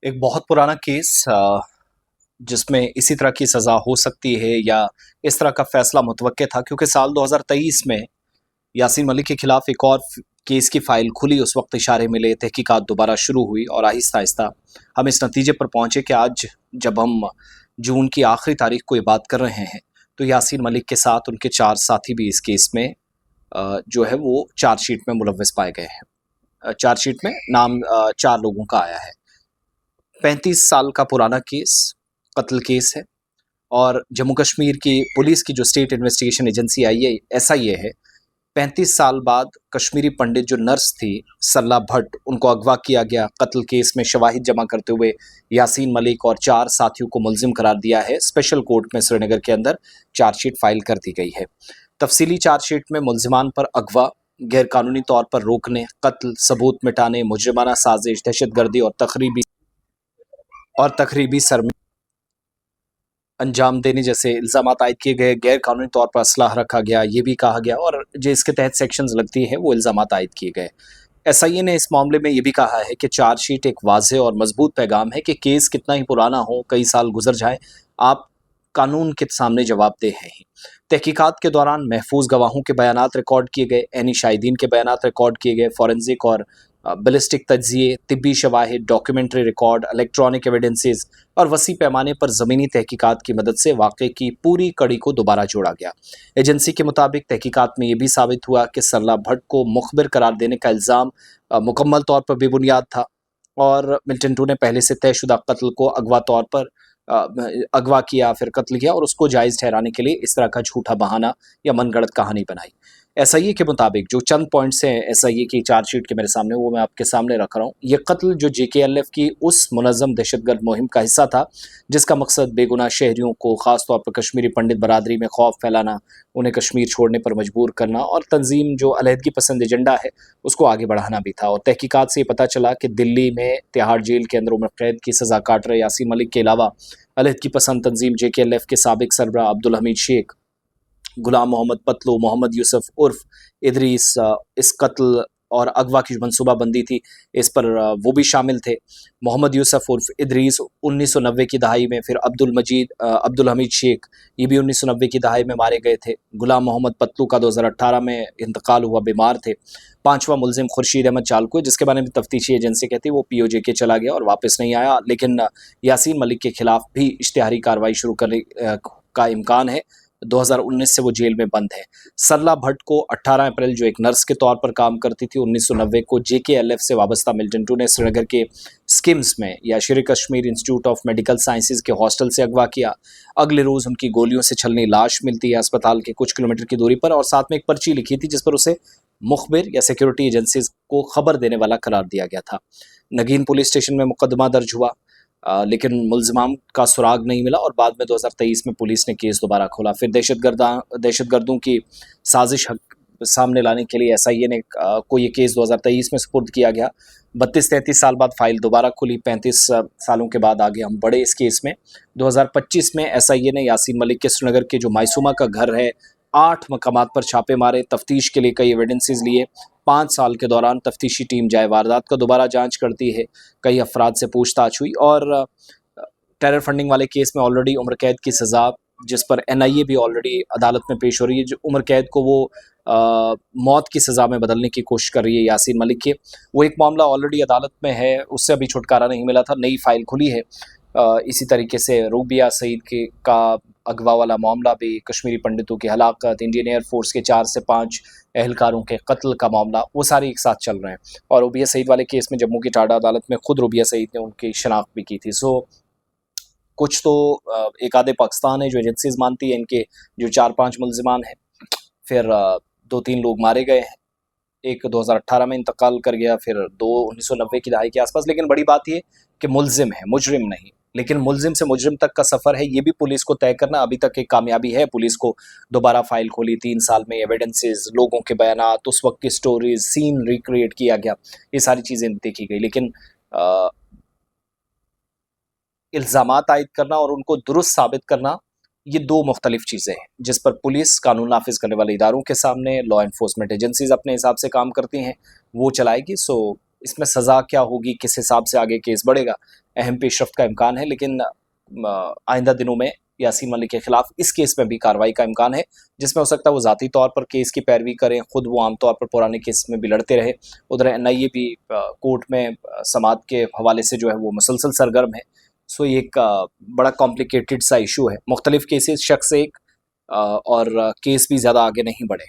एक बहुत पुराना केस जिसमें इसी तरह की सज़ा हो सकती है या इस तरह का फैसला मुतवक्के था, क्योंकि साल 2023 में यासीन मलिक के खिलाफ एक और केस की फाइल खुली। उस वक्त इशारे मिले, तहकीकात दोबारा शुरू हुई और आहिस्ता आहिस्ता हम इस नतीजे पर पहुंचे कि आज जब हम जून की आखिरी तारीख को ये बात कर रहे हैं तो यासीन मलिक के साथ उनके 4 साथी भी इस केस में जो है वो चार्जशीट में मुलव्वस पाए गए हैं। चार्जशीट में नाम 4 लोगों का आया है। 35 साल का पुराना केस, कत्ल केस है। और जम्मू कश्मीर की पुलिस की जो स्टेट इन्वेस्टिगेशन एजेंसी आई है, SIA है, 35 साल बाद कश्मीरी पंडित जो नर्स थी सरला भट्ट, उनको अगवा किया गया। कत्ल केस में शवाहिद जमा करते हुए यासीन मलिक और 4 साथियों को मुलजिम करार दिया है। स्पेशल कोर्ट में श्रीनगर के अंदर चार्जशीट फाइल कर दी गई है। तफसीली चार्जशीट में मुलजिमान पर अगवा, गैरकानूनी तौर पर रोकने, कत्ल, सबूत मिटाने, मुजरिमाना साजिश, दहशतगर्दी और तकरीबी सरमे अंजाम देने जैसे इल्ज़ाम आयद किए गए। गैर कानूनी तौर पर असलाह रखा गया, ये भी कहा गया, और जो इसके तहत सेक्शंस लगती है वो इल्ज़ाम आयद किए गए। SIA ने इस मामले में ये भी कहा है कि चार्जशीट एक वाज़ेह और मजबूत पैगाम है कि केस कितना ही पुराना हो, कई साल गुजर जाए, आप कानून के सामने जवाबदेह हैं ही। तहकीकात के दौरान महफूज गवाहों के बयानात रिकॉर्ड किए गए, ऐनी शाहिदीन के बयानात रिकॉर्ड किए गए, फॉरेंसिक और बैलिस्टिक तज्जिए, तिब्बी शवाहिद, डॉक्यूमेंट्री रिकॉर्ड, इलेक्ट्रॉनिक एविडेंसेस और वसी पैमाने पर ज़मीनी तहकीकात की मदद से वाक़े की पूरी कड़ी को दोबारा जोड़ा गया। एजेंसी के मुताबिक तहकीकात में ये भी साबित हुआ कि सरला भट्ट को मुखबिर करार देने का इल्ज़ाम मुकम्मल तौर पर बेबुनियाद था और मिल्टन टू ने पहले से तयशुदा कत्ल को अगवा किया, फिर कत्ल किया और उसको जायज़ ठहराने के लिए इस तरह का झूठा बहाना या मनगढ़ंत कहानी बनाई। SIA के मुताबिक जो चंद पॉइंट्स हैं SIA की चार्जशीट के मेरे सामने, वो मैं आपके सामने रख रहा हूँ। ये कत्ल जो JKLF की उस मुनज़्ज़म दहशतगर्द मुहिम का हिस्सा था जिसका मकसद बेगुनाह शहरियों को, ख़ास तौर पर कश्मीरी पंडित बरादरी में खौफ फैलाना, उन्हें कश्मीर छोड़ने पर मजबूर करना और तंजीम जो अलहदगी पसंद एजेंडा है उसको आगे बढ़ाना भी था। और तहकीकात से ये पता चला कि दिल्ली में तिहाड़ जेल के अंदर उम्र कैद की सज़ा काट रहे यासीन मलिक के अलावा अलहदगी पसंद तंजीम JKLF के साबिक सरबराह अब्दुल हमीद शेख, गुलाम मोहम्मद पतलू, मोहम्मद यूसुफ उर्फ इदरीस, इस कत्ल और अगवा की मनसूबाबंदी थी इस पर वो भी शामिल थे। मोहम्मद यूसुफ उर्फ इदरीस 1990 की दहाई में, फिर अब्दुल हमीद शेख, ये भी 1990 की दहाई में मारे गए थे। गुलाम मोहम्मद पतलू का 2018 में इंतकाल हुआ, बीमार थे। 5वां मुलजिम खुर्शीद अहमद चालकू, जिसके बारे में तफ्तीशी एजेंसी कहती है वो POJ चला गया और वापस नहीं आया, लेकिन यासीन मलिक के खिलाफ भी इश्तिहारी कार्रवाई शुरू करने का इम्कान है। 2019 से वो जेल में बंद है। सरला भट्ट को 18 अप्रैल, जो एक नर्स के तौर पर काम करती थी, 1990 को JKLF से वाबस्ता मिल्टन टू ने श्रीनगर के स्किम्स में या शेर Kashmir institute of medical sciences के हॉस्टल से अगवा किया। अगले रोज़ उनकी गोलियों से छलनी लाश मिलती है अस्पताल के कुछ किलोमीटर की दूरी पर, और साथ में एक पर्ची लिखी थी जिस पर उसे मुखबिर या सिक्योरिटी एजेंसीज को खबर देने वाला करार दिया गया था। नगीन पुलिस स्टेशन में मुकदमा दर्ज हुआ, लेकिन मुलजमान का सुराग नहीं मिला और बाद में 2023 में पुलिस ने केस दोबारा खोला। फिर दहशतगर्दों की साजिश सामने लाने के लिए SIA ने को ये केस 2023 में सुपुर्द किया गया। 32-33 साल बाद फाइल दोबारा खुली। 35 सालों के बाद आगे हम बढ़े इस केस में। 2025 में SIA ने यासीन मलिक के श्रीनगर के जो मायसूमा का घर है, 8 मकामात पर छापे मारे, तफ्तीश के लिए कई एविडेंसेस लिए। 5 साल के दौरान तफ्तीशी टीम जाए वारदात का दोबारा जांच करती है, कई अफराद से पूछताछ हुई और टेरर फंडिंग वाले केस में ऑलरेडी उम्र कैद की सज़ा, जिस पर NIA भी ऑलरेडी अदालत में पेश हो रही है। जो उम्र कैद को वो मौत की सज़ा में बदलने की कोशिश कर रही है यासीन मलिक के, वो एक मामला ऑलरेडी अदालत में है, उससे अभी छुटकारा नहीं मिला था, नई फाइल खुली है। इसी तरीके से रूबिया सईद का अगवा वाला मामला भी, कश्मीरी पंडितों की हलाकत, इंडियन एयरफोर्स के 4 से 5 एहलकारों के कत्ल का मामला, वो सारे एक साथ चल रहे हैं। और रूबिया सईद वाले केस में जम्मू की टाडा अदालत में खुद रूबिया सईद ने उनकी शनाख्त भी की थी। सो कुछ तो एक आधे पाकिस्तान है जो एजेंसीज मानती है, इनके जो 4-5 मुलजिमान हैं, फिर 2-3 लोग मारे गए हैं। एक 2018 में इंतकाल कर गया, फिर 2 1990 की दहाई के आसपास। लेकिन बड़ी बात ये कि मुलजिम है, मुजरिम नहीं। लेकिन मुलजिम से मुजरिम तक का सफ़र है, ये भी पुलिस को तय करना अभी तक एक कामयाबी है। पुलिस को दोबारा फाइल खोली, 3 साल में एविडेंसेस, लोगों के बयानात, उस वक्त की स्टोरीज, सीन रिक्रिएट किया गया, ये सारी चीज़ें देखी गई। लेकिन इल्ज़ामात आयद करना और उनको दुरुस्त साबित करना, ये 2 मुख्तलिफ चीज़ें हैं जिस पर पुलिस कानून नाफिज करने वाले इदारों के सामने, लॉ एनफोर्समेंट एजेंसीज अपने हिसाब से काम करती हैं, वो चलाएगी। सो इसमें सज़ा क्या होगी, किस हिसाब से आगे केस बढ़ेगा, अहम पेशरफ्त का इम्कान है। लेकिन आइंदा दिनों में यासीन मलिक के खिलाफ इस केस में भी कार्रवाई का इम्कान है, जिसमें हो सकता है वो ज़ाती तौर पर केस की पैरवी करें, खुद वो आमतौर पर पुराने केस में भी लड़ते रहे। उधर NIA भी कोर्ट में समाअत के हवाले से जो है वो मुसलसल सरगर्म है। सो ये एक बड़ा कॉम्प्लिकेटेड सा इशू है। मुख्तलिफ केसेस शख्स एक और केस भी ज़्यादा आगे नहीं बढ़े।